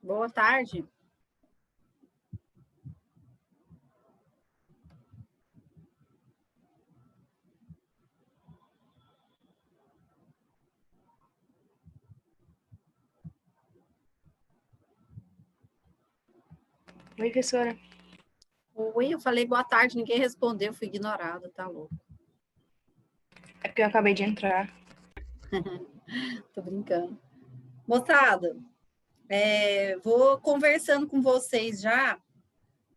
Boa tarde. Oi, professora. Oi, eu falei boa tarde, ninguém respondeu, fui ignorada, tá louco. É porque eu acabei de entrar. Tô brincando. Moçada, vou conversando com vocês já.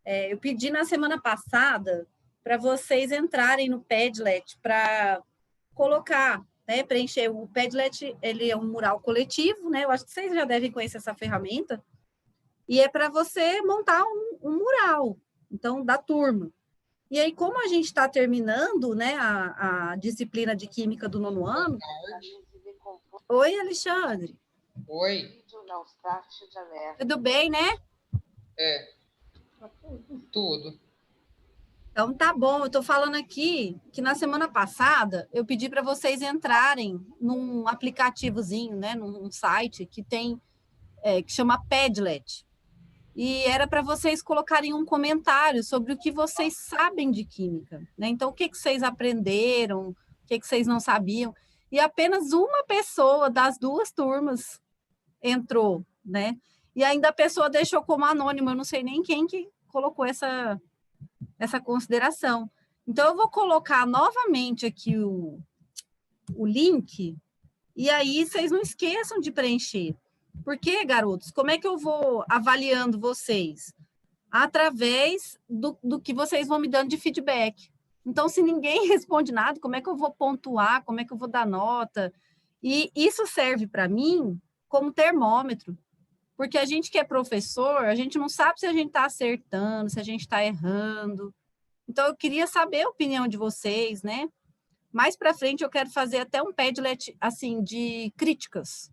Eu pedi na semana passada para vocês entrarem no Padlet para colocar, né, preencher. O Padlet, ele é um mural coletivo, né? Eu acho que vocês já devem conhecer essa ferramenta. E é para você montar um mural, então, da turma. E aí, como a gente está terminando, né, a disciplina de Química do 9º ano... Oi, Alexandre. Oi. Tudo bem, né? Tudo. Então, tá bom. Eu estou falando aqui que na semana passada eu pedi para vocês entrarem num aplicativozinho, né, num site que tem, que chama Padlet. E era para vocês colocarem um comentário sobre o que vocês sabem de química, né? Então, o que vocês aprenderam, o que vocês não sabiam. E apenas uma pessoa das duas turmas entrou, né? E ainda a pessoa deixou como anônima, eu não sei nem quem que colocou essa consideração. Então, eu vou colocar novamente aqui o link, e aí vocês não esqueçam de preencher. Porque, garotos, como é que eu vou avaliando vocês? Através do que vocês vão me dando de feedback. Então, se ninguém responde nada, como é que eu vou pontuar? Como é que eu vou dar nota? E isso serve para mim como termômetro, porque a gente que é professor, a gente não sabe se a gente está acertando, se a gente está errando. Então, eu queria saber a opinião de vocês, né? Mais para frente, eu quero fazer até um Padlet, assim, de críticas,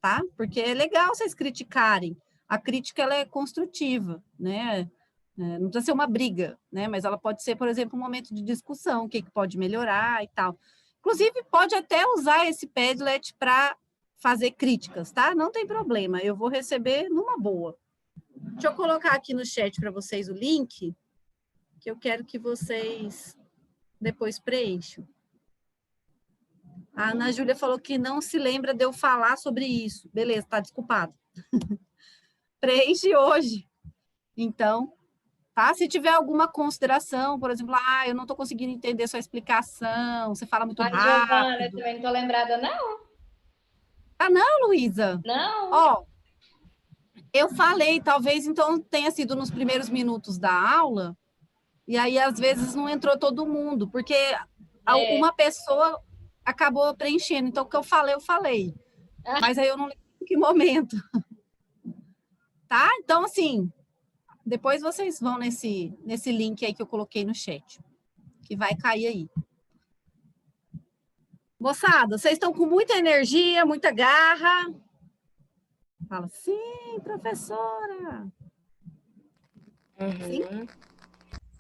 tá? Porque é legal vocês criticarem. A crítica, ela é construtiva, né? Não precisa ser uma briga, né? Mas ela pode ser, por exemplo, um momento de discussão, o que pode melhorar e tal. Inclusive, pode até usar esse Padlet para fazer críticas, tá? Não tem problema, eu vou receber numa boa. Deixa eu colocar aqui no chat para vocês o link, que eu quero que vocês depois preencham. A Ana Júlia falou que não se lembra de eu falar sobre isso. Beleza, tá desculpado. Preenche hoje. Então, tá? Se tiver alguma consideração, por exemplo, eu não estou conseguindo entender sua explicação, você fala muito rápido. Giovana, eu também não estou lembrada, não. Ah, não, Luísa? Não. Ó, eu falei, talvez então tenha sido nos primeiros minutos da aula, e aí às vezes não entrou todo mundo, porque uma pessoa acabou preenchendo. Então, o que eu falei. Mas aí eu não lembro em que momento. Tá? Então, assim, depois vocês vão nesse link aí que eu coloquei no chat, que vai cair aí. Moçada, vocês estão com muita energia, muita garra. Fala, sim, professora. Sim?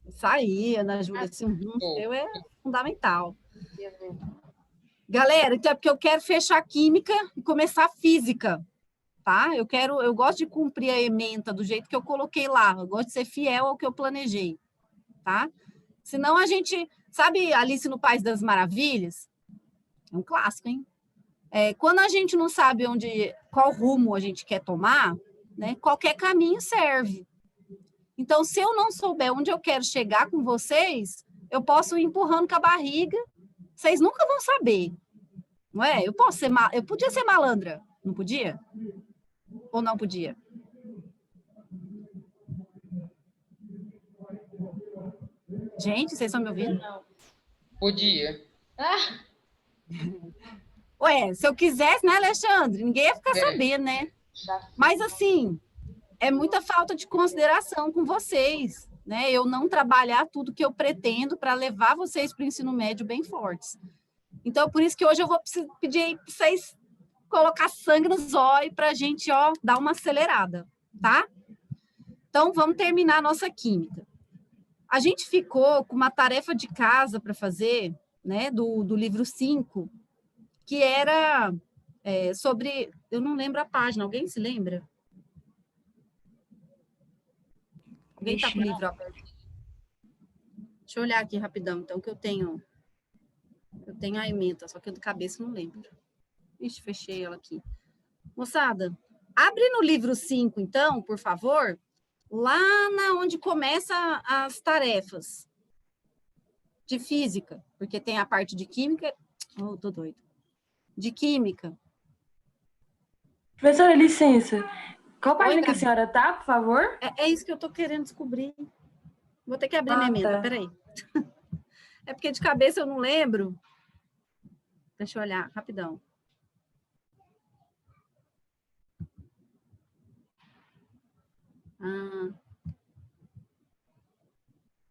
Isso aí, Ana Júlia, seu é fundamental. Galera, então é porque eu quero fechar química e começar física, tá? Eu gosto de cumprir a ementa do jeito que eu coloquei lá, eu gosto de ser fiel ao que eu planejei, tá? Senão a gente, sabe Alice no País das Maravilhas? É um clássico, hein? Quando a gente não sabe qual rumo a gente quer tomar, né, qualquer caminho serve. Então, se eu não souber onde eu quero chegar com vocês, eu posso ir empurrando com a barriga, vocês nunca vão saber, não é? Eu podia ser malandra, não podia? Ou não podia? Gente, vocês estão me ouvindo? Não. Podia. Ué, se eu quisesse, né, Alexandre? Ninguém ia ficar sabendo, né? Mas, assim, é muita falta de consideração com vocês, né? Eu não trabalhar tudo que eu pretendo para levar vocês para o ensino médio bem fortes. Então, por isso que hoje eu vou pedir aí para vocês colocar sangue nos olhos para a gente, dar uma acelerada, tá? Então, vamos terminar a nossa química. A gente ficou com uma tarefa de casa para fazer, né, do livro 5, que era sobre... Eu não lembro a página, alguém se lembra? Alguém está com o Vixe, livro aberto? Deixa eu olhar aqui rapidão, então, que eu tenho a ementa, só que eu de cabeça não lembro. Ixi, fechei ela aqui. Moçada, abre no livro 5, então, por favor, lá onde começa as tarefas de física, porque tem a parte de química. Oh, tô doido. De química. Professora, licença. Qual Oi, página que a Gabi. senhora tá, por favor? É isso que eu tô querendo descobrir. Vou ter que abrir minha emenda, Tá. peraí. É porque de cabeça eu não lembro. Deixa eu olhar, rapidão.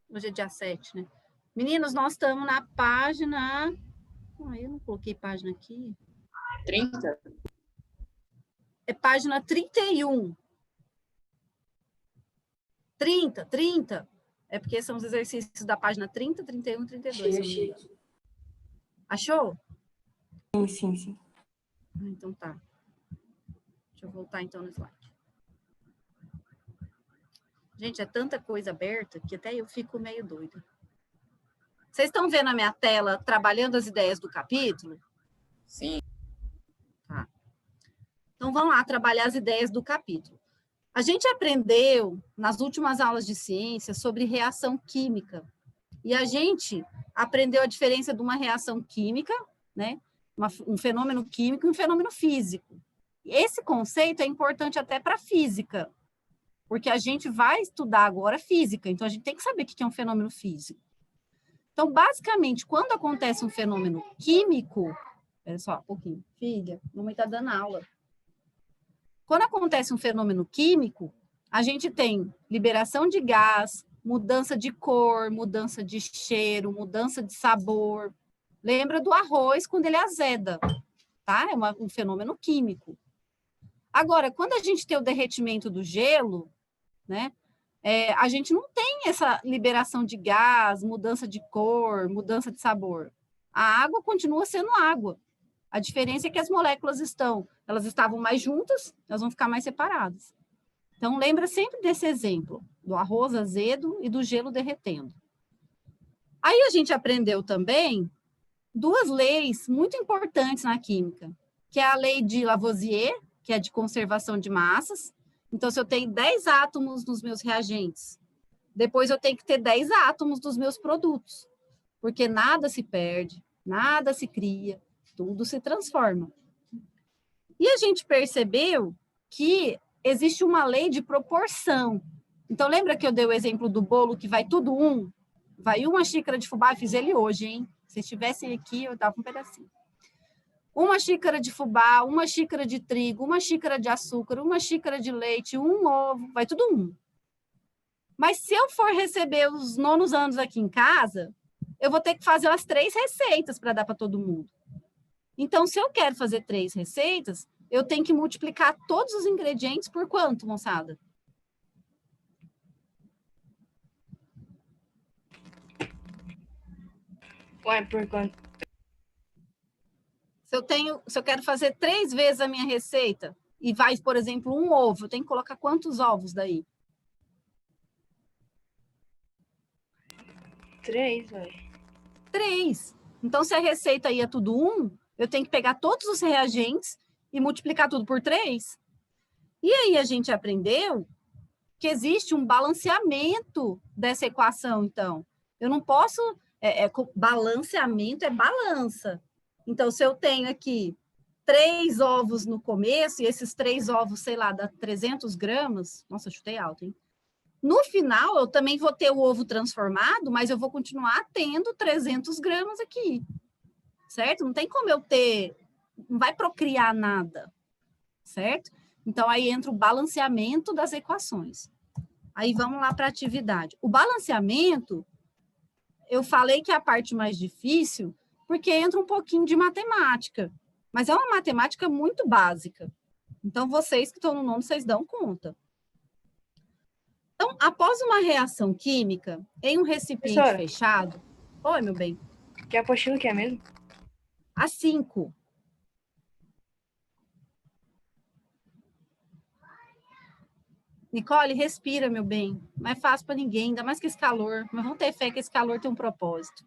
Hoje é dia 7, né? Meninos, nós estamos na página... eu não coloquei página aqui. 30? É página 31. 30. É porque são os exercícios da página 30, 31 e 32. Achei. Achou? Sim. Então tá. Deixa eu voltar então no slide. Gente, é tanta coisa aberta que até eu fico meio doida. Vocês estão vendo a minha tela trabalhando as ideias do capítulo? Sim. Tá. Então vamos lá trabalhar as ideias do capítulo. A gente aprendeu nas últimas aulas de ciência sobre reação química. E a gente aprendeu a diferença de uma reação química, né? Um fenômeno químico e um fenômeno físico. Esse conceito é importante até para a física, porque a gente vai estudar agora física, então a gente tem que saber o que é um fenômeno físico. Então, basicamente, quando acontece um fenômeno químico, olha só, um pouquinho, filha, mamãe está dando aula. Quando acontece um fenômeno químico, a gente tem liberação de gás, mudança de cor, mudança de cheiro, mudança de sabor. Lembra do arroz quando ele azeda, tá? É um fenômeno químico. Agora, quando a gente tem o derretimento do gelo, né? A gente não tem essa liberação de gás, mudança de cor, mudança de sabor. A água continua sendo água. A diferença é que as moléculas elas estavam mais juntas, elas vão ficar mais separadas. Então, lembra sempre desse exemplo, do arroz azedo e do gelo derretendo. Aí a gente aprendeu também duas leis muito importantes na química, que é a lei de Lavoisier, que é de conservação de massas. Então, se eu tenho 10 átomos nos meus reagentes, depois eu tenho que ter 10 átomos dos meus produtos, porque nada se perde, nada se cria, tudo se transforma. E a gente percebeu que existe uma lei de proporção. Então, lembra que eu dei o exemplo do bolo que vai tudo um? Vai uma xícara de fubá, fiz ele hoje, hein? Se estivessem aqui, eu dava um pedacinho. Uma xícara de fubá, uma xícara de trigo, uma xícara de açúcar, uma xícara de leite, um ovo, vai tudo um. Mas se eu for receber os 9º anos aqui em casa, eu vou ter que fazer as 3 receitas para dar para todo mundo. Então, se eu quero fazer 3 receitas, eu tenho que multiplicar todos os ingredientes por quanto, moçada? Ué, por quanto? Se eu quero fazer 3 vezes a minha receita e vai, por exemplo, um ovo, eu tenho que colocar quantos ovos daí? 3, ué. 3. Então, se a receita ia tudo 1, eu tenho que pegar todos os reagentes e multiplicar tudo por 3. E aí a gente aprendeu que existe um balanceamento dessa equação, então. Eu não posso... balanceamento é balança. Então, se eu tenho aqui 3 ovos no começo, e esses 3 ovos, sei lá, dá 300 gramas, nossa, eu chutei alto, hein? No final, eu também vou ter o ovo transformado, mas eu vou continuar tendo 300 gramas aqui, certo? Não tem como eu ter, não vai procriar nada, certo? Então, aí entra o balanceamento das equações. Aí, vamos lá para a atividade. O balanceamento, eu falei que é a parte mais difícil, porque entra um pouquinho de matemática, mas é uma matemática muito básica. Então, vocês que estão no nono, vocês dão conta. Então, após uma reação química, em um recipiente Professora. fechado... Oi, meu bem. Que apostila que é mesmo? A 5. Nicole, respira, meu bem. Não é fácil para ninguém, ainda mais que esse calor. Mas vamos ter fé que esse calor tem um propósito.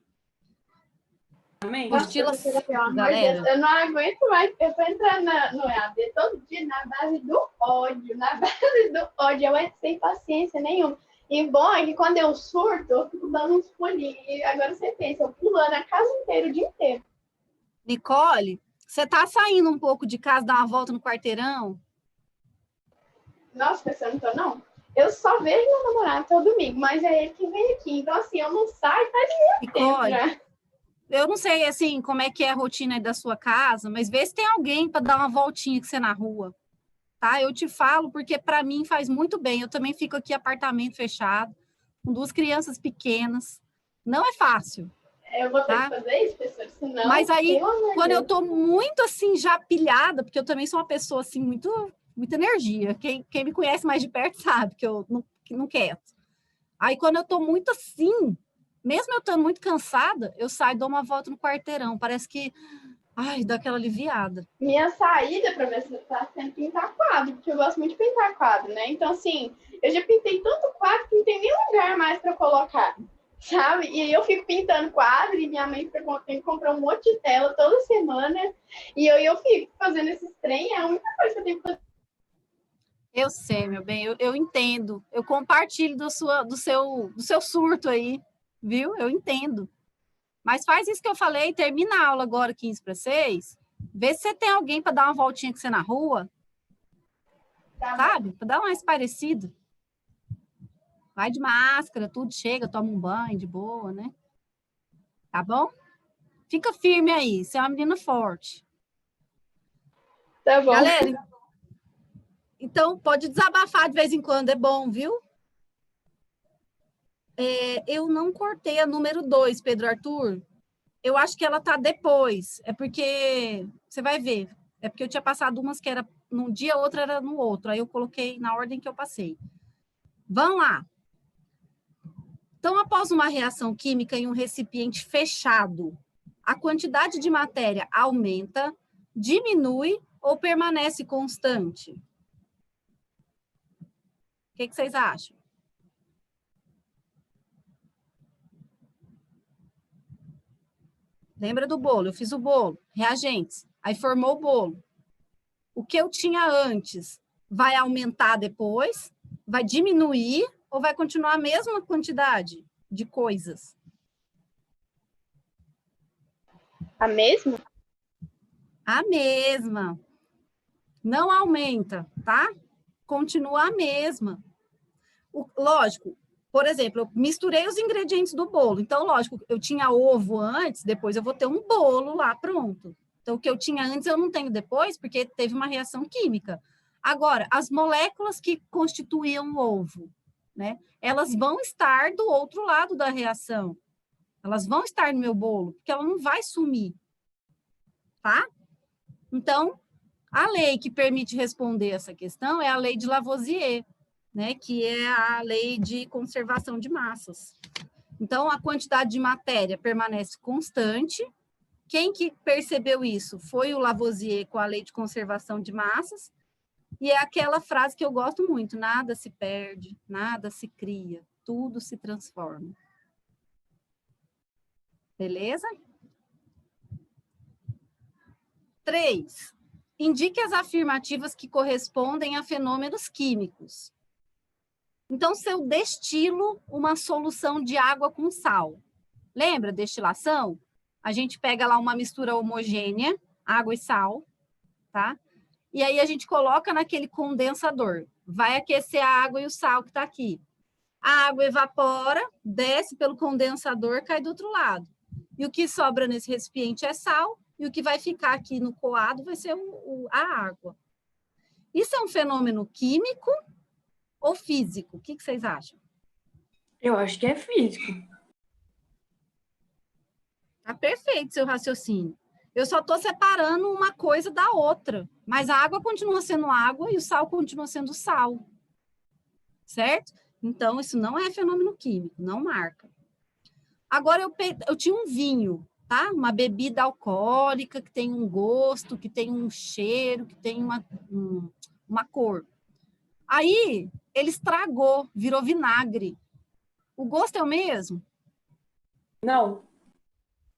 Amém? Nossa, Apostila professora, 5, pelo amor de galera. Deus, eu não aguento mais. Eu tô entrando no EAD todo dia na base do ódio. Na base do ódio. Eu entro sem paciência nenhuma. E bom é que quando eu surto, eu fico dando uns pulinhos. E agora você pensa, eu pulando a casa inteira, o dia inteiro. Nicole, você tá saindo um pouco de casa, dar uma volta no quarteirão? Nossa, professora, não tô não. Eu só vejo meu namorado todo domingo, mas é ele que vem aqui. Então, assim, eu não saio faz muito tempo Nicole, já. eu não sei, assim, como é que é a rotina aí da sua casa, mas vê se tem alguém para dar uma voltinha com você na rua, tá? Eu te falo porque para mim faz muito bem. Eu também fico aqui apartamento fechado, com 2 crianças pequenas. Não é fácil, Eu vou ter tá? que fazer isso, professora, senão, Mas aí, pelo amor de quando eu Deus. tô muito, assim, já pilhada, porque eu também sou uma pessoa, assim, muita energia. Quem me conhece mais de perto sabe que não quieto. Aí, quando eu tô muito assim, mesmo eu estando muito cansada, eu saio e dou uma volta no quarteirão. Parece que, ai, dá aquela aliviada. Minha saída para ver se tá sendo pintar quadro, porque eu gosto muito de pintar quadro, né? Então, assim, eu já pintei tanto quadro que não tem nem lugar mais para colocar, sabe? E aí eu fico pintando quadro e minha mãe tem que comprar um monte de tela toda semana. E eu fico fazendo esses trem, é a única coisa que eu tenho que fazer. Eu sei, meu bem, eu entendo. Eu compartilho do seu surto aí, viu? Eu entendo. Mas faz isso que eu falei, termina a aula agora, 15 para 6. Vê se você tem alguém para dar uma voltinha com você na rua, Tá bom. sabe? Para dar uma parecida. Vai de máscara, tudo chega, toma um banho de boa, né? Tá bom? Fica firme aí, você é uma menina forte. Tá bom. Galera, então pode desabafar de vez em quando, é bom, viu? Eu não cortei a número 2, Pedro Arthur. Eu acho que ela tá depois. É porque, você vai ver, é porque eu tinha passado umas que era num dia, outra era no outro. Aí eu coloquei na ordem que eu passei. Vamos lá. Então, após uma reação química em um recipiente fechado, a quantidade de matéria aumenta, diminui ou permanece constante? O que vocês acham? Lembra do bolo? Eu fiz o bolo, reagentes, aí formou o bolo. O que eu tinha antes vai aumentar depois, vai diminuir ou vai continuar a mesma quantidade de coisas? A mesma? A mesma. Não aumenta, tá? Continua a mesma. Lógico, por exemplo, eu misturei os ingredientes do bolo. Então, lógico, eu tinha ovo antes, depois eu vou ter um bolo lá pronto. Então, o que eu tinha antes eu não tenho depois, porque teve uma reação química. Agora, as moléculas que constituíam o ovo, né? Elas vão estar do outro lado da reação. Elas vão estar no meu bolo, porque ela não vai sumir, tá? Então, a lei que permite responder essa questão é a lei de Lavoisier, né, que é a lei de conservação de massas. Então, a quantidade de matéria permanece constante. Quem que percebeu isso? Foi o Lavoisier com a lei de conservação de massas. E é aquela frase que eu gosto muito: nada se perde, nada se cria, tudo se transforma. Beleza? 3. Indique as afirmativas que correspondem a fenômenos químicos. Então, se eu destilo uma solução de água com sal, lembra destilação? A gente pega lá uma mistura homogênea, água e sal, tá? E aí a gente coloca naquele condensador. Vai aquecer a água e o sal que está aqui. A água evapora, desce pelo condensador, cai do outro lado. E o que sobra nesse recipiente é sal, e o que vai ficar aqui no coado vai ser a água. Isso é um fenômeno químico ou físico? O que vocês acham? Eu acho que é físico. Tá perfeito seu raciocínio. Eu só estou separando uma coisa da outra, mas a água continua sendo água e o sal continua sendo sal. Certo? Então, isso não é fenômeno químico, não marca. Agora, eu tinha um vinho, tá? Uma bebida alcoólica que tem um gosto, que tem um cheiro, que tem uma cor. Aí, ele estragou, virou vinagre. O gosto é o mesmo? Não.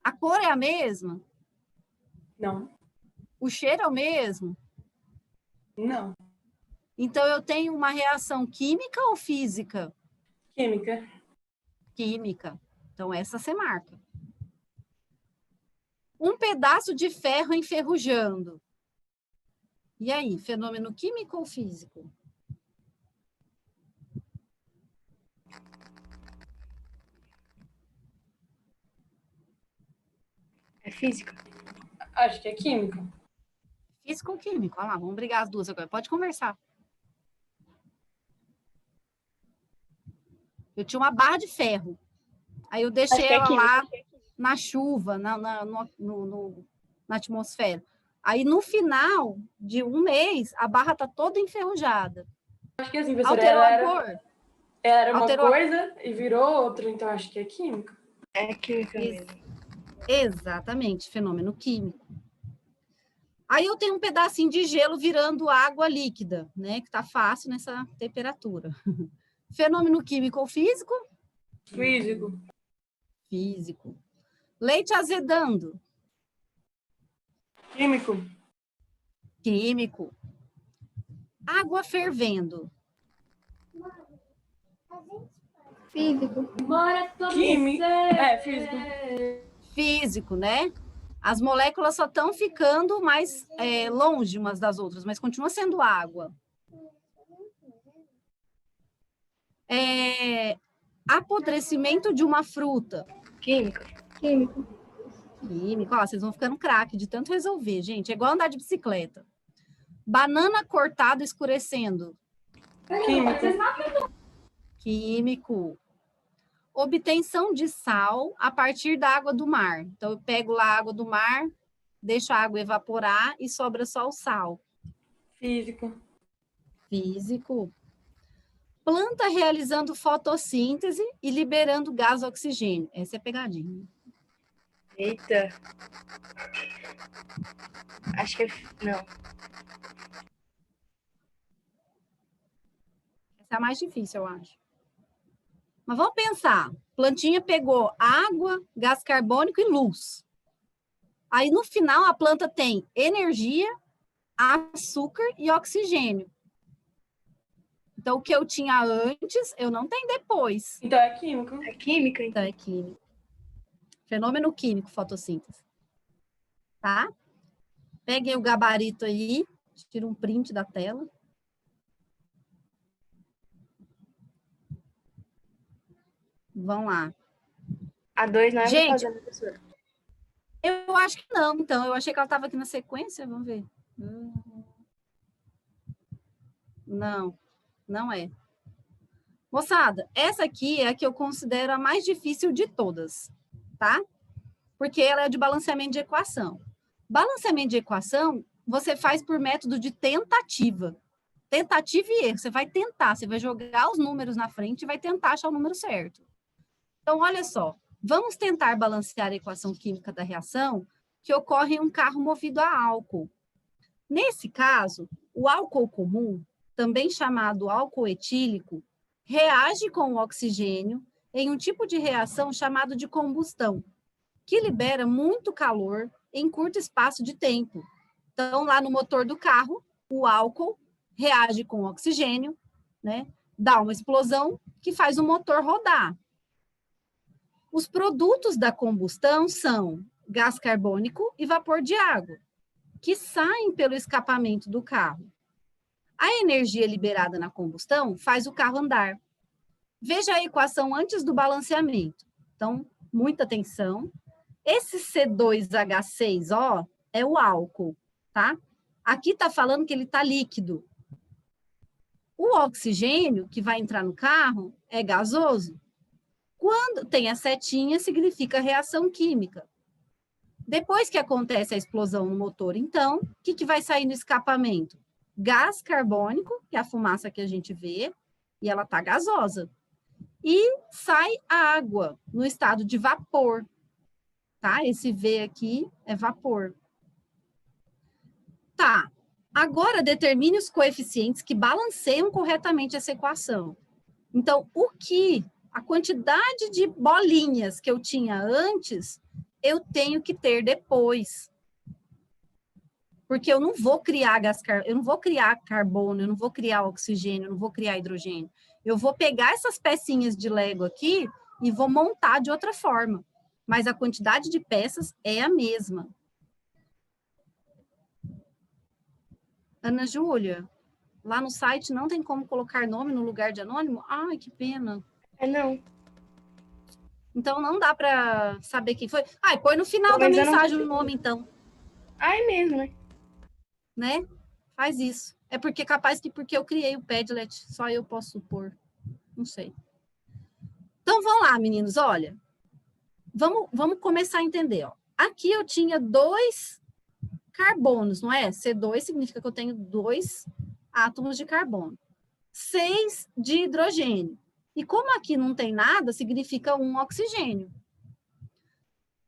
A cor é a mesma? Não. O cheiro é o mesmo? Não. Então, eu tenho uma reação química ou física? Química. Química. Então, essa você marca. Um pedaço de ferro enferrujando. E aí, fenômeno químico ou físico? É física? Acho que é química. Físico ou químico? Olha lá, vamos brigar as duas agora. Pode conversar. Eu tinha uma barra de ferro. Aí eu deixei Acho que é ela química. lá na chuva, na atmosfera. Aí, no final de um mês, a barra está toda enferrujada. Acho que assim, professora, Alterou a ela cor? era uma Alterou a- coisa e virou outra, então acho que é química. É química Ex- mesmo. Exatamente, fenômeno químico. Aí eu tenho um pedacinho de gelo virando água líquida, né? Que tá fácil nessa temperatura. Fenômeno químico ou físico? Físico. Físico. Leite azedando? Químico. Químico. Água fervendo? Físico. Química. É, físico. Físico, né? As moléculas só estão ficando mais longe umas das outras, mas continua sendo água. Apodrecimento de uma fruta. Química? Químico. Químico, ó, vocês vão ficando craque de tanto resolver, gente. É igual andar de bicicleta. Banana cortada escurecendo. Químico. Químico. Obtenção de sal a partir da água do mar. Então, eu pego lá a água do mar, deixo a água evaporar e sobra só o sal. Físico. Físico. Planta realizando fotossíntese e liberando gás oxigênio. Essa é a pegadinha. Eita. Acho que é... Não. Essa é a mais difícil, eu acho. Mas vamos pensar. Plantinha pegou água, gás carbônico e luz. Aí, no final, a planta tem energia, açúcar e oxigênio. Então, o que eu tinha antes, eu não tenho depois. Então é químico. É química, então. Então, é químico. Fenômeno químico, fotossíntese. Tá? Peguem o gabarito aí, tira um print da tela. Vão lá. A 2 não é Gente, pra fazer, professora. Eu acho que não, então. Eu achei que ela estava aqui na sequência. Vamos ver. Não, não é. Moçada, essa aqui é a que eu considero a mais difícil de todas, tá? Porque ela é de balanceamento de equação. Balanceamento de equação, você faz por método de tentativa. Tentativa e erro. Você vai tentar, você vai jogar os números na frente e vai tentar achar o número certo. Então, olha só. Vamos tentar balancear a equação química da reação que ocorre em um carro movido a álcool. Nesse caso, o álcool comum, também chamado álcool etílico, reage com o oxigênio em um tipo de reação chamado de combustão, que libera muito calor em curto espaço de tempo. Então, lá no motor do carro, o álcool reage com o oxigênio, né? Dá uma explosão que faz o motor rodar. Os produtos da combustão são gás carbônico e vapor de água, que saem pelo escapamento do carro. A energia liberada na combustão faz o carro andar. Veja a equação antes do balanceamento. Então, muita atenção. Esse C2H6O é o álcool, tá? Aqui está falando que ele está líquido. O oxigênio que vai entrar no carro é gasoso. Quando tem a setinha, significa reação química. Depois que acontece a explosão no motor, então, o que vai sair no escapamento? Gás carbônico, que é a fumaça que a gente vê, e ela está gasosa. E sai a água no estado de vapor, tá? Esse V aqui é vapor. Tá. Agora, determine os coeficientes que balanceiam corretamente essa equação. Então, a quantidade de bolinhas que eu tinha antes, eu tenho que ter depois. Porque eu não vou criar eu não vou criar carbono, eu não vou criar oxigênio, eu não vou criar hidrogênio. Eu vou pegar essas pecinhas de Lego aqui e vou montar de outra forma. Mas a quantidade de peças é a mesma. Ana Júlia, lá no site não tem como colocar nome no lugar de anônimo? Ai, que pena. Não. Então não dá para saber quem foi. Ai, põe no final da Mas eu não mensagem o consigo. nome, então. É mesmo, né? Né? Faz isso. É porque capaz que porque eu criei o Padlet, só eu posso supor. Não sei. Então vamos lá, meninos, olha. Vamos começar a entender, ó. Aqui eu tinha 2 carbonos, não é? C2 significa que eu tenho 2 átomos de carbono. 6 de hidrogênio. E como aqui não tem nada, significa 1 oxigênio.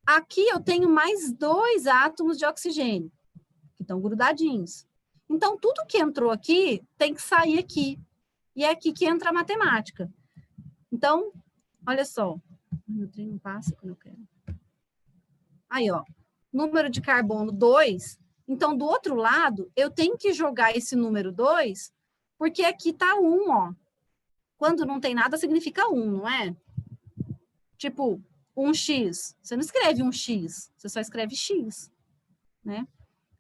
Aqui eu tenho mais 2 átomos de oxigênio, que estão grudadinhos. Então, tudo que entrou aqui tem que sair aqui. E é aqui que entra a matemática. Então, olha só. Meu trem não passa quando eu quero. Aí, ó. Número de carbono 2. Então, do outro lado, eu tenho que jogar esse número 2, porque aqui está 1, ó. Quando não tem nada, significa 1, não é? Tipo, 1x. Você não escreve 1x, você só escreve x, né?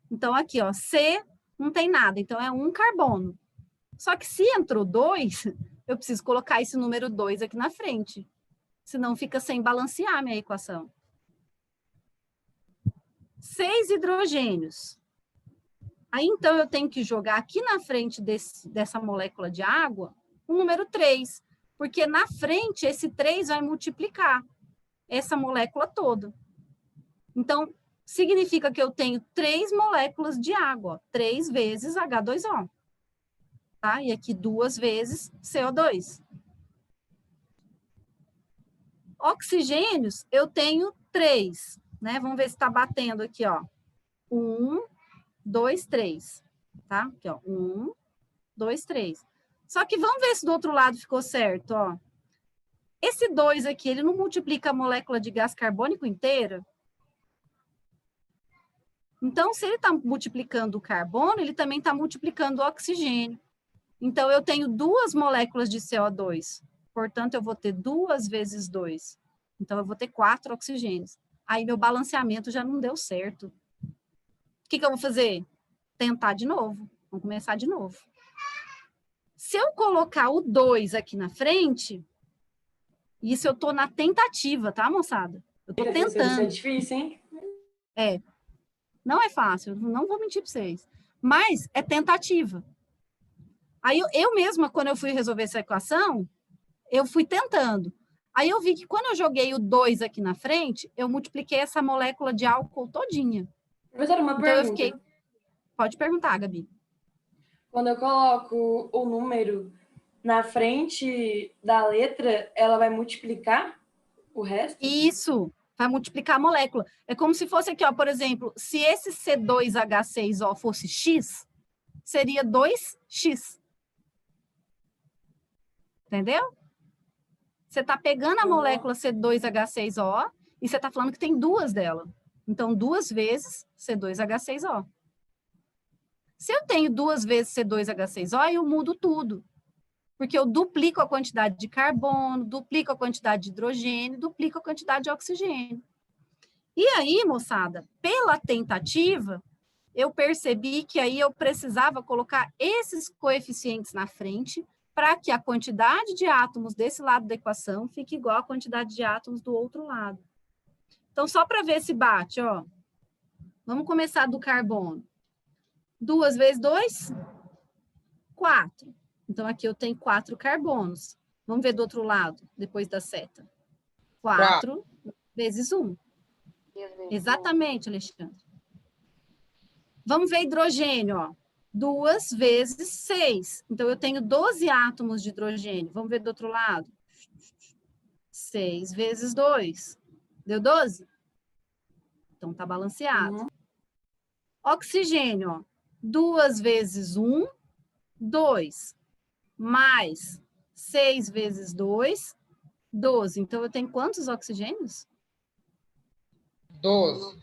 Então, aqui, ó, C não tem nada, então é 1 carbono. Só que se entrou 2, eu preciso colocar esse número 2 aqui na frente. Senão fica sem balancear a minha equação. 6 hidrogênios. Aí, então, eu tenho que jogar aqui na frente dessa molécula de água o número 3, porque na frente esse 3 vai multiplicar essa molécula toda. Então, significa que eu tenho 3 moléculas de água, 3 vezes H2O. Tá? E aqui 2 vezes CO2. Oxigênios, eu tenho 3, né? Vamos ver se está batendo aqui, ó. 1, 2, 3. Tá? Aqui, ó. 1, 2, 3. Só que vamos ver se do outro lado ficou certo, ó. Esse 2 aqui, ele não multiplica a molécula de gás carbônico inteira? Então, se ele está multiplicando o carbono, ele também está multiplicando o oxigênio. Então, eu tenho 2 moléculas de CO2. Portanto, eu vou ter 2 vezes 2. Então, eu vou ter 4 oxigênios. Aí, meu balanceamento já não deu certo. O que eu vou fazer? Tentar de novo. Vamos começar de novo. Se eu colocar o 2 aqui na frente, isso eu estou na tentativa, tá, moçada? Eu estou tentando. Isso é difícil, hein? É. Não é fácil, não vou mentir para vocês. Mas é tentativa. Aí eu mesma, quando eu fui resolver essa equação, eu fui tentando. Aí eu vi que quando eu joguei o 2 aqui na frente, eu multipliquei essa molécula de álcool todinha. Professora, uma Então pergunta. eu fiquei... Pode perguntar, Gabi. Quando eu coloco o número na frente da letra, ela vai multiplicar o resto? Isso, vai multiplicar a molécula. É como se fosse aqui, ó, por exemplo, se esse C2H6O fosse X, seria 2X. Entendeu? Você está pegando a molécula C2H6O e você está falando que tem 2 dela. Então, 2 vezes C2H6O. Se eu tenho 2 vezes C2H6O, eu mudo tudo. Porque eu duplico a quantidade de carbono, duplico a quantidade de hidrogênio, duplico a quantidade de oxigênio. E aí, moçada, pela tentativa, eu percebi que aí eu precisava colocar esses coeficientes na frente para que a quantidade de átomos desse lado da equação fique igual à quantidade de átomos do outro lado. Então, só para ver se bate, ó. Vamos começar do carbono. 2 vezes 2, 4. Então, aqui eu tenho 4 carbonos. Vamos ver do outro lado, depois da seta. 4 vezes 1. Exatamente, Alexandre. Vamos ver hidrogênio, ó. 2 vezes 6. Então, eu tenho 12 átomos de hidrogênio. Vamos ver do outro lado. 6 vezes 2. Deu 12? Então, tá balanceado. Oxigênio, ó. 2 vezes 1, 2. Mais 6 vezes 2, 12. Então, eu tenho quantos oxigênios? 12.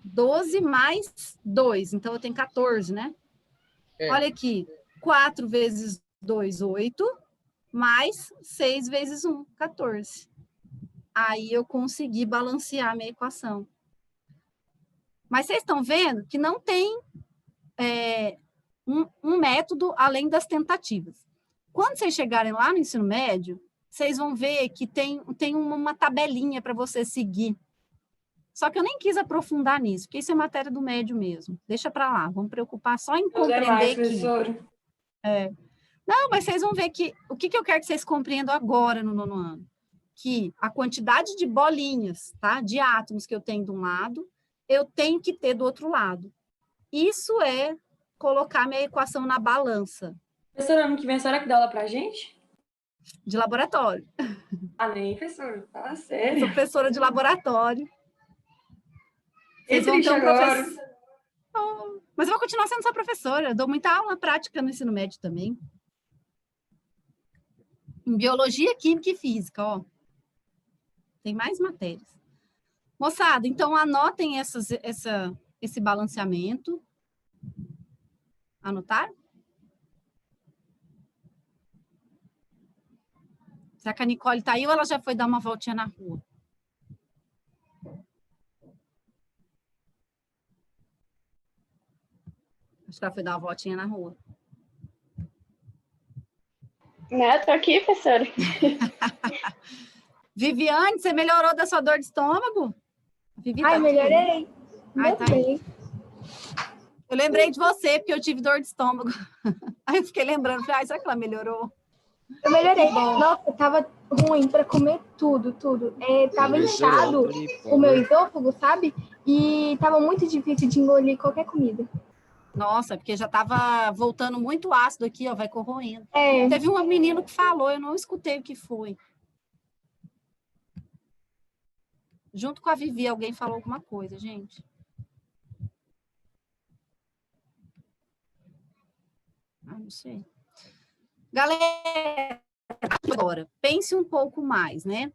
12 mais 2. Então, eu tenho 14, né? É. Olha aqui. 4 vezes 2, 8. Mais 6 vezes 1, 14. Aí, eu consegui balancear a minha equação. Mas vocês estão vendo que não tem um método além das tentativas. Quando vocês chegarem lá no ensino médio, vocês vão ver que tem uma tabelinha para você seguir. Só que eu nem quis aprofundar nisso, porque isso é matéria do médio mesmo. Deixa para lá, vamos preocupar só em compreender que... Não, mas vocês vão ver que... O que eu quero que vocês compreendam agora no 9º ano? Que a quantidade de bolinhas, tá? De átomos que eu tenho de um lado, eu tenho que ter do outro lado. Isso é colocar minha equação na balança. Professora, ano que vem, a senhora que dá aula pra gente? De laboratório. Ah, nem, professora. Fala Eu sério. sou professora de laboratório. Que triste agora. Oh, mas eu vou continuar sendo sua professora. Eu dou muita aula prática no ensino médio também. Em biologia, química e física, ó. Tem mais matérias. Moçada, então anotem esse balanceamento. Anotaram? Será que a Nicole está aí ou ela já foi dar uma voltinha na rua? Acho que ela foi dar uma voltinha na rua. Né, tô aqui, professora. Viviane, você melhorou da sua dor de estômago? Vivi, Ai, tá melhorei. Ai, tá aí. Eu lembrei de você, porque eu tive dor de estômago. Aí eu fiquei lembrando, falei, será que ela melhorou? Eu melhorei. Nossa, tava ruim para comer tudo. Tava inchado o meu esôfago, sabe? E tava muito difícil de engolir qualquer comida. Nossa, porque já tava voltando muito ácido aqui, ó, vai corroendo. É. Teve um menino que falou, eu não escutei o que foi. Junto com a Vivi, alguém falou alguma coisa, gente. Ah, não sei. Galera, agora, pense um pouco mais, né?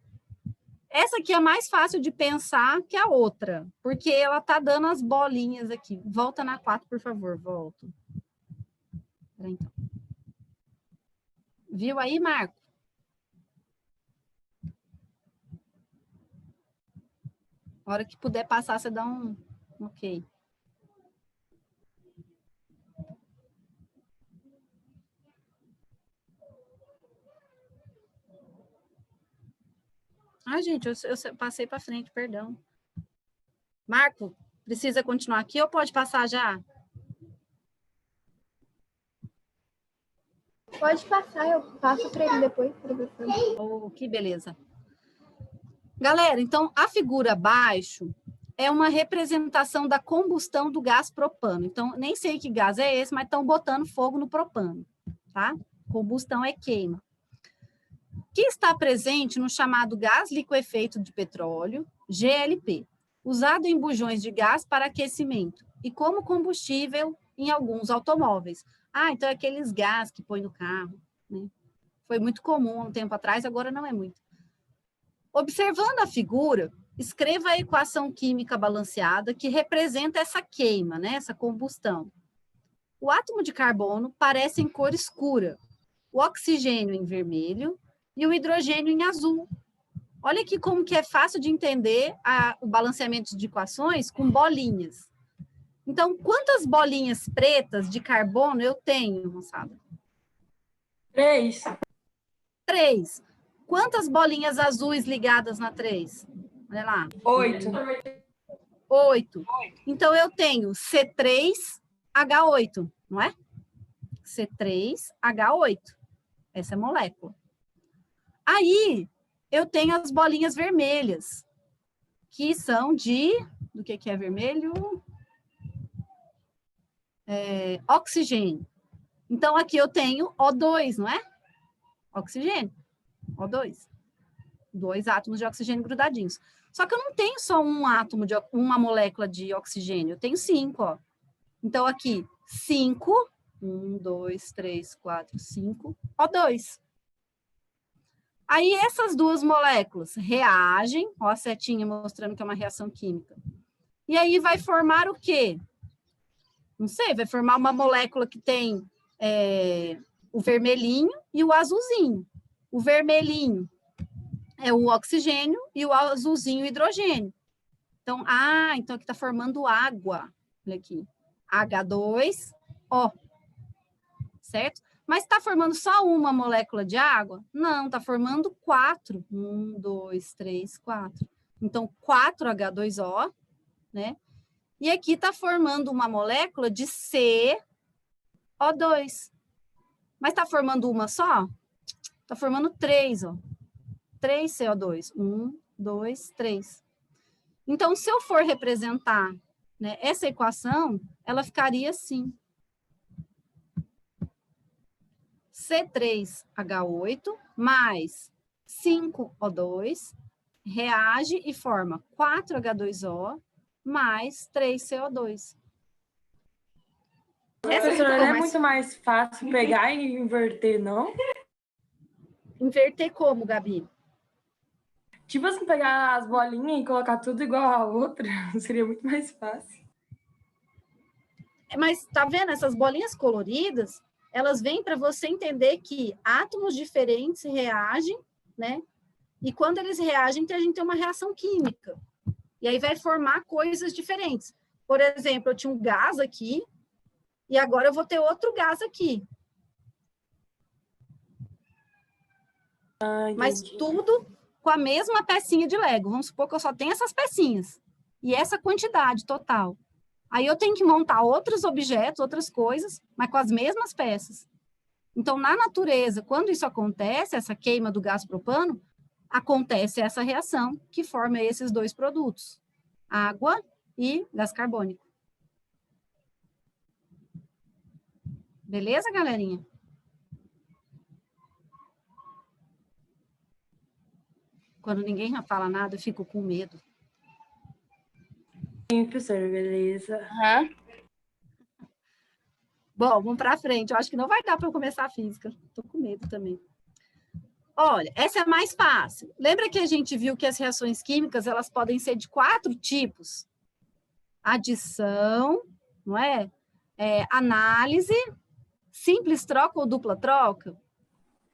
Essa aqui é mais fácil de pensar que a outra, porque ela tá dando as bolinhas aqui. Volta na 4, por favor, volta. Peraí, então. Viu aí, Marco? A hora que puder passar, você dá um ok. Ai, gente, eu passei para frente, perdão. Marco, precisa continuar aqui ou pode passar já? Pode passar, eu passo para ele depois, professor. Oh, que beleza. Galera, então, a figura abaixo é uma representação da combustão do gás propano. Então, nem sei que gás é esse, mas estão botando fogo no propano, tá? Combustão é queima. Que está presente no chamado gás liquefeito de petróleo, GLP, usado em bujões de gás para aquecimento e como combustível em alguns automóveis. Ah, então é aqueles gás que põe no carro, né? Foi muito comum há um tempo atrás, agora não é muito. Observando a figura, escreva a equação química balanceada que representa essa queima, né? Essa combustão. O átomo de carbono parece em cor escura, o oxigênio em vermelho e o hidrogênio em azul. Olha aqui como que é fácil de entender o balanceamento de equações com bolinhas. Então, quantas bolinhas pretas de carbono eu tenho, moçada? 3. 3. Quantas bolinhas azuis ligadas na 3? Olha lá. 8. 8. Então, eu tenho C3H8, não é? C3H8. Essa é a molécula. Aí, eu tenho as bolinhas vermelhas, que são do que é vermelho? Oxigênio. Então, aqui eu tenho O2, não é? Oxigênio. O2. 2 átomos de oxigênio grudadinhos. Só que eu não tenho só um átomo uma molécula de oxigênio, eu tenho 5, ó. Então, aqui, 5, 1, 2, 3, 4, 5, O2. Aí, essas duas moléculas reagem, ó a setinha mostrando que é uma reação química. E aí, vai formar o quê? Não sei, vai formar uma molécula que tem o vermelhinho e o azulzinho. O vermelhinho é o oxigênio e o azulzinho o hidrogênio. Então, então aqui está formando água. Olha aqui. H2O. Certo? Mas está formando só uma molécula de água? Não, está formando 4. 1, 2, 3, 4. Então, 4H2O, né? E aqui está formando uma molécula de CO2. Mas está formando uma só? Está formando 3, ó. 3 CO2. 1, 2, 3. Então, se eu for representar, né, essa equação, ela ficaria assim. C3H8 mais 5O2 reage e forma 4H2O mais 3CO2. Professora, não é muito mais fácil pegar e inverter, não? Inverter como, Gabi? Tipo assim, pegar as bolinhas e colocar tudo igual a outra, seria muito mais fácil. Mas tá vendo? Essas bolinhas coloridas, elas vêm para você entender que átomos diferentes reagem, né? E quando eles reagem, a gente tem uma reação química. E aí vai formar coisas diferentes. Por exemplo, eu tinha um gás aqui, e agora eu vou ter outro gás aqui. Mas tudo com a mesma pecinha de Lego. Vamos supor que eu só tenho essas pecinhas. E essa quantidade total. Aí eu tenho que montar outros objetos, outras coisas, mas com as mesmas peças. Então, na natureza, quando isso acontece, essa queima do gás propano, acontece essa reação que forma esses dois produtos. Água e gás carbônico. Beleza, galerinha? Quando ninguém fala nada, eu fico com medo. Sim, professora, beleza. Aham. Bom, vamos para frente. Eu acho que não vai dar para eu começar a física. Estou com medo também. Olha, essa é mais fácil. Lembra que a gente viu que as reações químicas, elas podem ser de 4 tipos? Adição, não é? Análise, simples troca ou dupla troca?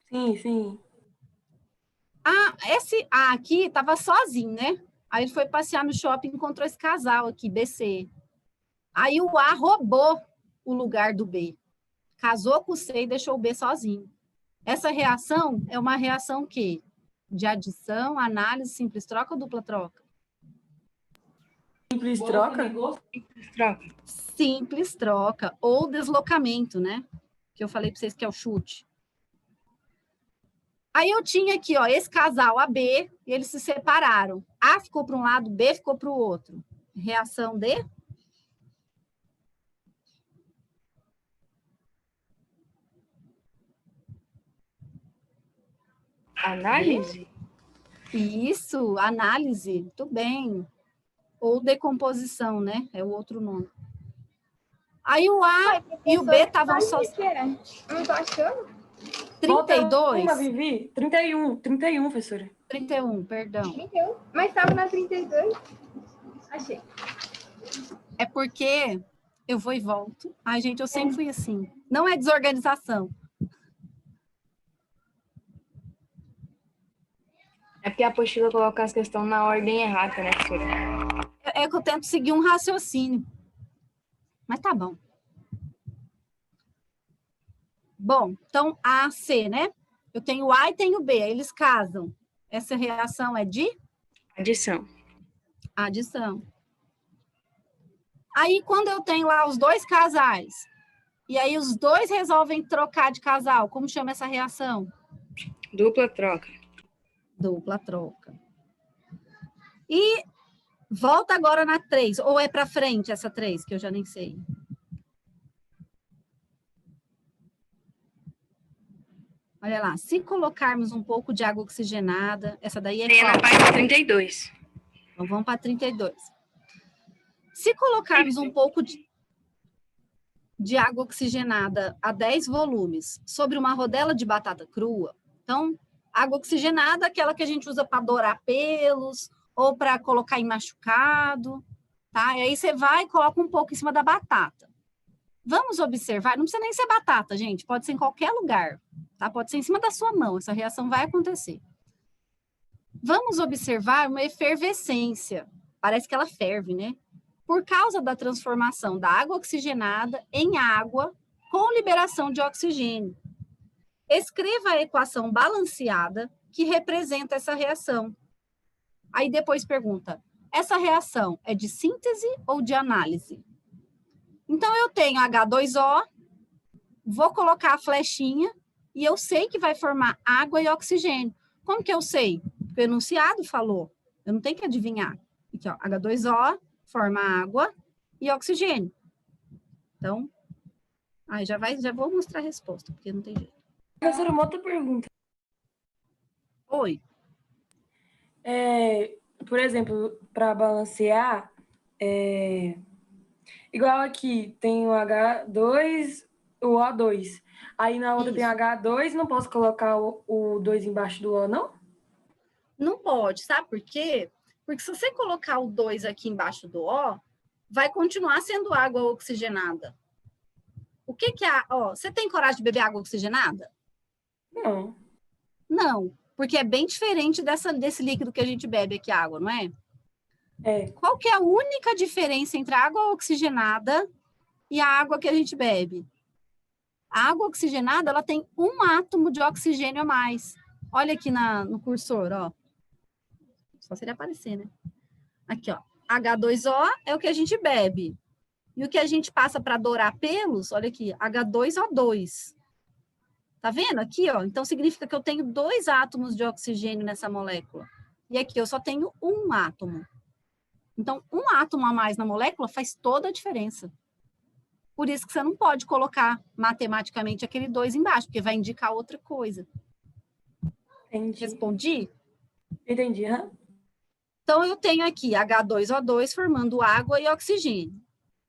Sim, sim. Esse A aqui estava sozinho, né? Aí ele foi passear no shopping e encontrou esse casal aqui, BC. Aí o A roubou o lugar do B. Casou com o C e deixou o B sozinho. Essa reação é uma reação que? De adição, análise, simples troca ou dupla troca? Simples troca? Simples troca. Simples troca ou deslocamento, né? Que eu falei para vocês que é o chute. Aí eu tinha aqui, ó, esse casal AB, e eles se separaram. A ficou para um lado, B ficou para o outro. Reação de? Análise? Isso, análise, muito bem. Ou decomposição, né? É o outro nome. Aí o A e o B estavam só... Não tô achando. 32? Uma, Vivi? 31, professora. 31, perdão. 31. Mas estava na 32. Achei. É porque eu vou e volto. Ai, gente, eu sempre fui assim. Não é desorganização. É porque a apostila coloca as questões na ordem errada, né, professora? É que eu tento seguir um raciocínio. Mas tá bom. Bom, então A, C, né? Eu tenho A e tenho B, aí eles casam. Essa reação é de? Adição. Adição. Aí, quando eu tenho lá os dois casais, e aí os dois resolvem trocar de casal, como chama essa reação? Dupla troca. Dupla troca. E volta agora na 3, ou é para frente essa 3, que eu já nem sei. Olha lá, se colocarmos um pouco de água oxigenada, essa daí é Tem na página 32. Então, vamos para 32. Se colocarmos um pouco de... de água oxigenada a 10 volumes sobre uma rodela de batata crua. Então, água oxigenada, aquela que a gente usa para dourar pelos ou para colocar em machucado, tá? E aí você vai e coloca um pouco em cima da batata. Vamos observar, não precisa nem ser batata, gente, pode ser em qualquer lugar, tá? Pode ser em cima da sua mão, essa reação vai acontecer. Vamos observar uma efervescência, parece que ela ferve, né? Por causa da transformação da água oxigenada em água com liberação de oxigênio. Escreva a equação balanceada que representa essa reação. Aí depois pergunta, essa reação é de síntese ou de análise? Então, eu tenho H2O, vou colocar a flechinha e eu sei que vai formar água e oxigênio. Como que eu sei? Porque o enunciado falou. Eu não tenho que adivinhar. Aqui, ó, H2O forma água e oxigênio. Então, aí já vou mostrar a resposta, porque não tem jeito. Professora, uma outra pergunta. Oi. Por exemplo, para balancear, igual aqui, tem o H2, o O2. Aí na outra tem H2, não posso colocar o 2 embaixo do O, não? Não pode, sabe por quê? Porque se você colocar o 2 aqui embaixo do O, vai continuar sendo água oxigenada. O que que é? Ó, você tem coragem de beber água oxigenada? Não. Não, porque é bem diferente desse líquido que a gente bebe aqui, água, não é? Qual que é a única diferença entre a água oxigenada e a água que a gente bebe? A água oxigenada, ela tem um átomo de oxigênio a mais. Olha aqui no cursor, ó. Só se ele aparecer, né? Aqui, ó. H2O é o que a gente bebe. E o que a gente passa para dourar pelos, olha aqui, H2O2. Tá vendo aqui, ó? Então, significa que eu tenho 2 átomos de oxigênio nessa molécula. E aqui eu só tenho um átomo. Então, um átomo a mais na molécula faz toda a diferença. Por isso que você não pode colocar matematicamente aquele 2 embaixo, porque vai indicar outra coisa. Entendi. Respondi? Entendi, hã? Então, eu tenho aqui H2O2 formando água e oxigênio.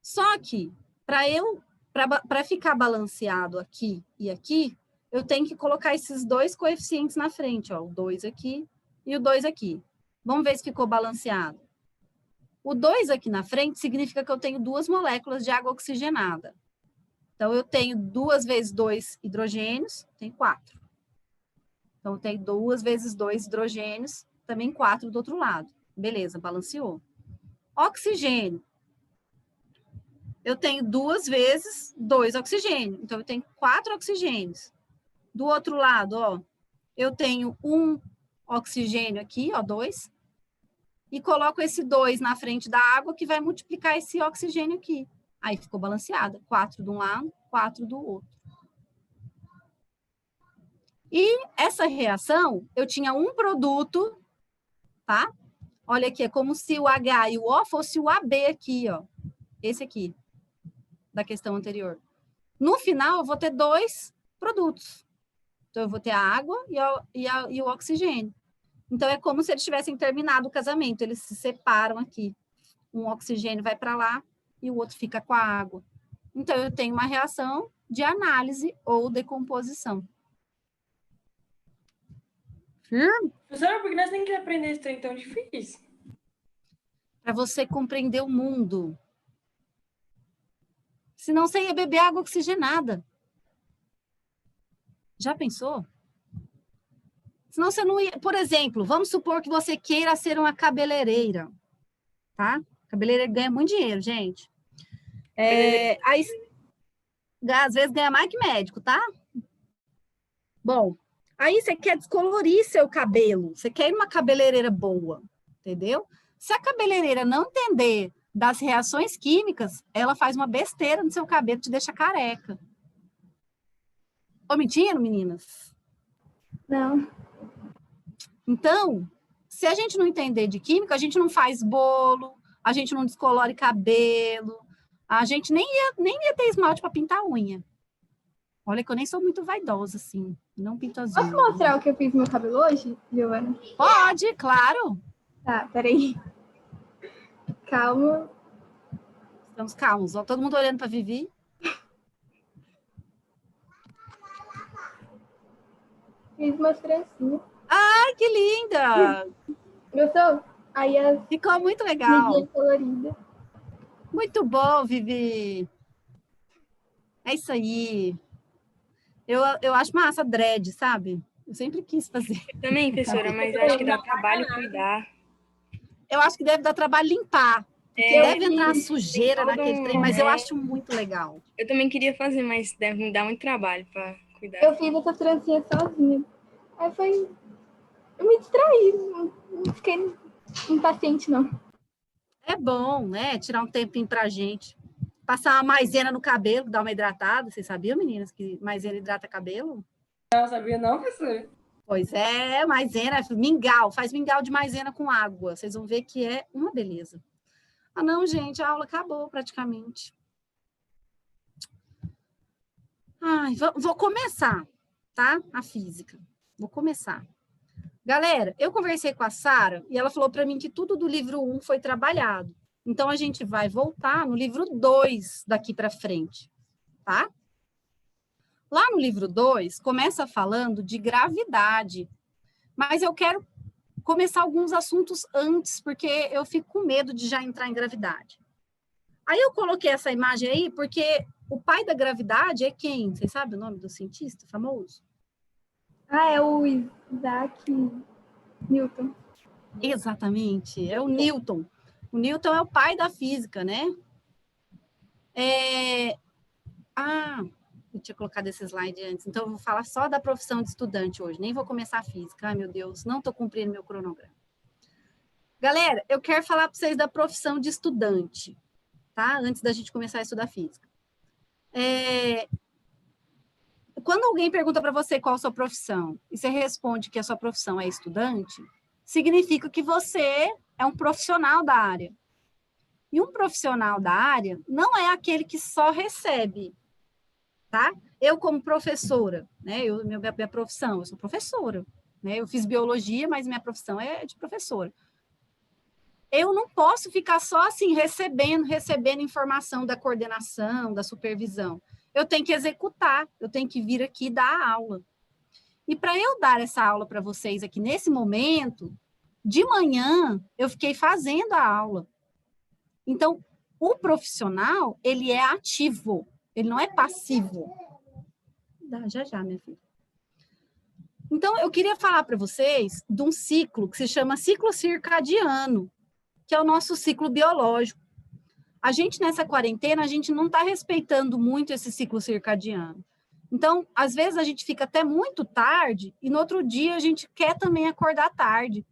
Só que, para ficar balanceado aqui e aqui, eu tenho que colocar esses 2 coeficientes na frente, ó, o 2 aqui e o 2 aqui. Vamos ver se ficou balanceado. O 2 aqui na frente significa que eu tenho 2 moléculas de água oxigenada. Então, eu tenho 2 vezes 2 hidrogênios, tem 4. Então, eu tenho 2 vezes 2 hidrogênios, também 4 do outro lado. Beleza, balanceou. Oxigênio. Eu tenho 2 vezes 2 oxigênios. Então, eu tenho 4 oxigênios. Do outro lado, ó, eu tenho um oxigênio aqui, ó, 2. E coloco esse 2 na frente da água, que vai multiplicar esse oxigênio aqui. Aí ficou balanceada. 4 de um lado, 4 do outro. E essa reação, eu tinha um produto, tá? Olha aqui, é como se o H e o O fosse o AB aqui, ó. Esse aqui, da questão anterior. No final, eu vou ter 2 produtos. Então, eu vou ter a água e o oxigênio. Então, é como se eles tivessem terminado o casamento. Eles se separam aqui. Um oxigênio vai para lá e o outro fica com a água. Então, eu tenho uma reação de análise ou decomposição. Firme? Professora, por que nós temos que aprender esse trem tão difícil? Para você compreender o mundo. Senão você ia beber água oxigenada. Já pensou? Senão você não ia... Por exemplo, vamos supor que você queira ser uma cabeleireira. Tá? Cabeleireira ganha muito dinheiro, gente. Aí, às vezes ganha mais que médico, tá? Bom, aí você quer descolorir seu cabelo. Você quer ir numa cabeleireira boa, entendeu? Se a cabeleireira não entender das reações químicas, ela faz uma besteira no seu cabelo, te deixa careca. Tô mentindo, meninas? Não. Então, se a gente não entender de química, a gente não faz bolo, a gente não descolore cabelo, a gente nem ia ter esmalte para pintar a unha. Olha que eu nem sou muito vaidosa, assim. Não pinto as unhas. Posso mostrar o que eu fiz no meu cabelo hoje, Giovana? Pode, claro. Tá, peraí. Calma. Estamos calmos. Ó, todo mundo olhando para Vivi. Fiz umas trancinhas. Ai, que linda! Gostou? Aí as Ficou muito legal. midinhas coloridas. Muito bom, Vivi. É isso aí. Eu acho massa dread, sabe? Eu sempre quis fazer. Também, professora, mas acho que dá trabalho cuidar. Eu acho que deve dar trabalho limpar. Porque deve entrar sujeira todo naquele trem, mas eu acho muito legal. Eu também queria fazer, mas deve me dar muito trabalho para cuidar. Eu fiz essas trancinhas sozinha. Aí foi... Eu me distraí. Não fiquei impaciente, não. É bom, né? Tirar um tempinho pra gente. Passar uma maisena no cabelo, dar uma hidratada. Vocês sabiam, meninas, que maisena hidrata cabelo? Não sabia não, professora? Pois é, maisena, mingau. Faz mingau de maisena com água. Vocês vão ver que é uma beleza. Ah, não, gente, a aula acabou praticamente. Ai, vou começar, tá? A física. Vou começar. Galera, eu conversei com a Sara e ela falou para mim que tudo do livro 1 foi trabalhado. Então, a gente vai voltar no livro 2 daqui para frente, tá? Lá no livro 2, começa falando de gravidade. Mas eu quero começar alguns assuntos antes, porque eu fico com medo de já entrar em gravidade. Aí eu coloquei essa imagem aí, porque o pai da gravidade é quem? Vocês sabem o nome do cientista famoso? Ah, é o Isaac Newton. Exatamente, é o Newton. O Newton é o pai da física, né? Eu tinha colocado esse slide antes, então eu vou falar só da profissão de estudante hoje, nem vou começar a física. Ai, meu Deus, não estou cumprindo meu cronograma. Galera, eu quero falar para vocês da profissão de estudante, tá? Antes da gente começar a estudar física. Quando alguém pergunta para você qual a sua profissão, e você responde que a sua profissão é estudante, significa que você é um profissional da área. E um profissional da área não é aquele que só recebe, tá? Eu, como professora, né? Minha profissão, eu sou professora, né? Eu fiz biologia, mas minha profissão é de professora. Eu não posso ficar só assim, recebendo informação da coordenação, da supervisão. Eu tenho que executar, eu tenho que vir aqui dar a aula. E para eu dar essa aula para vocês aqui nesse momento, de manhã, eu fiquei fazendo a aula. Então, o profissional, ele é ativo, ele não é passivo. Já, minha filha. Então, eu queria falar para vocês de um ciclo que se chama ciclo circadiano, que é o nosso ciclo biológico. A gente, nessa quarentena, a gente não está respeitando muito esse ciclo circadiano. Então, às vezes, a gente fica até muito tarde e no outro dia a gente quer também acordar tarde.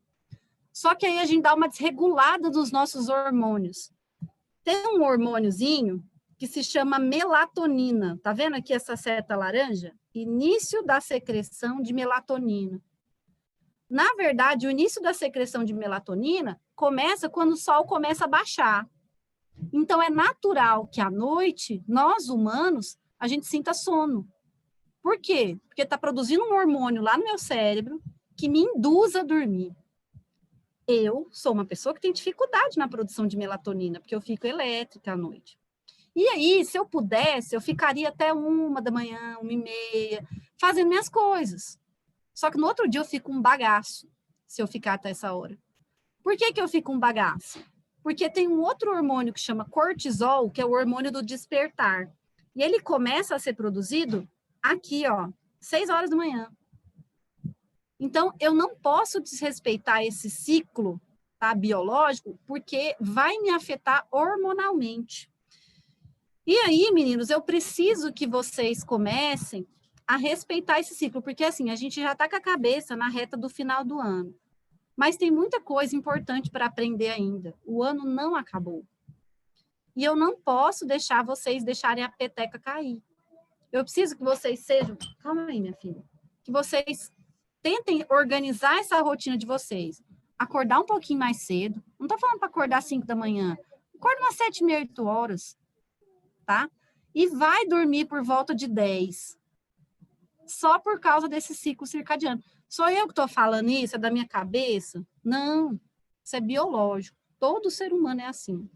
Só que aí a gente dá uma desregulada dos nossos hormônios. Tem um hormôniozinho que se chama melatonina. Tá vendo aqui essa seta laranja? Início da secreção de melatonina. Na verdade, o início da secreção de melatonina começa quando o sol começa a baixar. Então, é natural que à noite, nós humanos, a gente sinta sono. Por quê? Porque está produzindo um hormônio lá no meu cérebro que me induz a dormir. Eu sou uma pessoa que tem dificuldade na produção de melatonina, porque eu fico elétrica à noite. E aí, se eu pudesse, eu ficaria até 1h, 1h30, fazendo minhas coisas. Só que no outro dia eu fico um bagaço, se eu ficar até essa hora. Por que eu fico um bagaço? Porque tem um outro hormônio que chama cortisol, que é o hormônio do despertar. E ele começa a ser produzido aqui, ó, 6h. Então, eu não posso desrespeitar esse ciclo, tá, biológico, porque vai me afetar hormonalmente. E aí, meninos, eu preciso que vocês comecem a respeitar esse ciclo, porque assim, a gente já está com a cabeça na reta do final do ano. Mas tem muita coisa importante para aprender ainda. O ano não acabou. E eu não posso deixar vocês deixarem a peteca cair. Eu preciso que vocês sejam... Calma aí, minha filha. Que vocês tentem organizar essa rotina de vocês. Acordar um pouquinho mais cedo. Não estou falando para acordar às 5h. Acorda umas 7h30, 8h, tá? E vai dormir por volta de 10. Só por causa desse ciclo circadiano. Sou eu que estou falando isso? É da minha cabeça? Não. Isso é biológico. Todo ser humano é assim.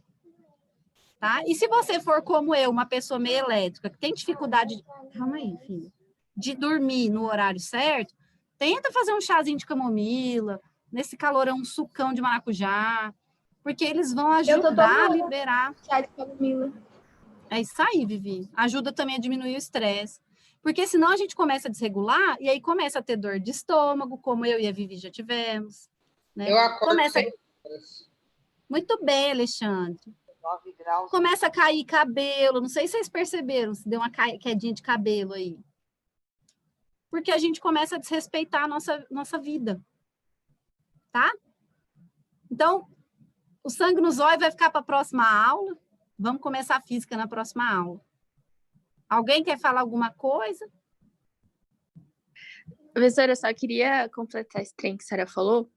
Tá? E se você for como eu, uma pessoa meio elétrica, que tem dificuldade... Calma aí, filho. De dormir no horário certo, Tenta fazer um chazinho de camomila, nesse calorão, um sucão de maracujá, porque eles vão Eu tô ajudar a tomando liberar. chá de camomila. É isso aí, Vivi. Ajuda também a diminuir o estresse. Porque senão a gente começa a desregular e aí começa a ter dor de estômago, como eu e a Vivi já tivemos. Né? Eu acordo Começa... 6 horas. Muito bem, Alexandre. 9 graus. Começa a cair cabelo. Não sei se vocês perceberam, se deu uma quedinha de cabelo aí. Porque a gente começa a desrespeitar a nossa vida. Tá? Então, o sangue no zóio vai ficar para a próxima aula. Vamos começar a física na próxima aula. Alguém quer falar alguma coisa? Professora, eu só queria completar esse trem que a senhora falou,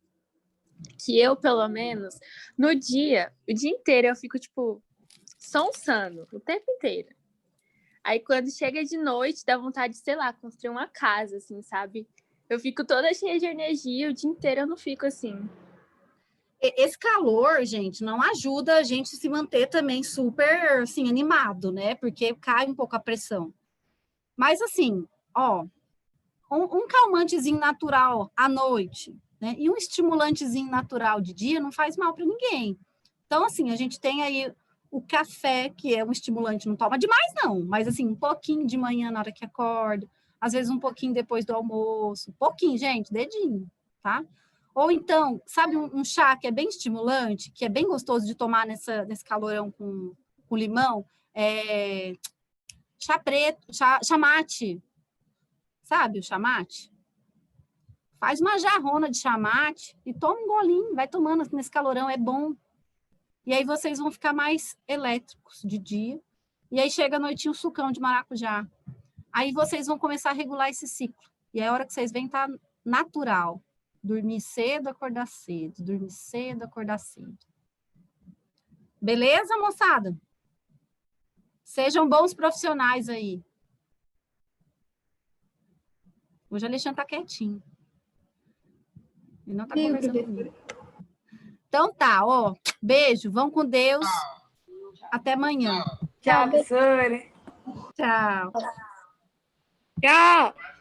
que eu, pelo menos, no dia, o dia inteiro, eu fico, tipo, sonsando o tempo inteiro. Aí, quando chega de noite, dá vontade de, sei lá, construir uma casa, assim, sabe? Eu fico toda cheia de energia, o dia inteiro eu não fico assim. Esse calor, gente, não ajuda a gente se manter também super, assim, animado, né? Porque cai um pouco a pressão. Mas, assim, ó, um calmantezinho natural à noite, né? E um estimulantezinho natural de dia não faz mal para ninguém. Então, assim, a gente tem aí o café, que é um estimulante, não toma demais, não. Mas, assim, um pouquinho de manhã na hora que acorda, às vezes um pouquinho depois do almoço. Pouquinho, gente, dedinho, tá? Ou então, sabe um chá que é bem estimulante, que é bem gostoso de tomar nesse calorão com limão? Chá preto, chá mate. Sabe o chá mate? Faz uma jarrona de chá mate e toma um golinho, vai tomando nesse calorão, é bom. E aí vocês vão ficar mais elétricos de dia. E aí chega a noitinha um sucão de maracujá. Aí vocês vão começar a regular esse ciclo. E aí a hora que vocês veem tá natural. Dormir cedo, acordar cedo. Dormir cedo, acordar cedo. Beleza, moçada? Sejam bons profissionais aí. Hoje a Alexandre tá quietinho. Ele não tá conversando comigo. Então tá, ó. Beijo, vão com Deus. Até amanhã. Tchau, professora. Tchau. Tchau!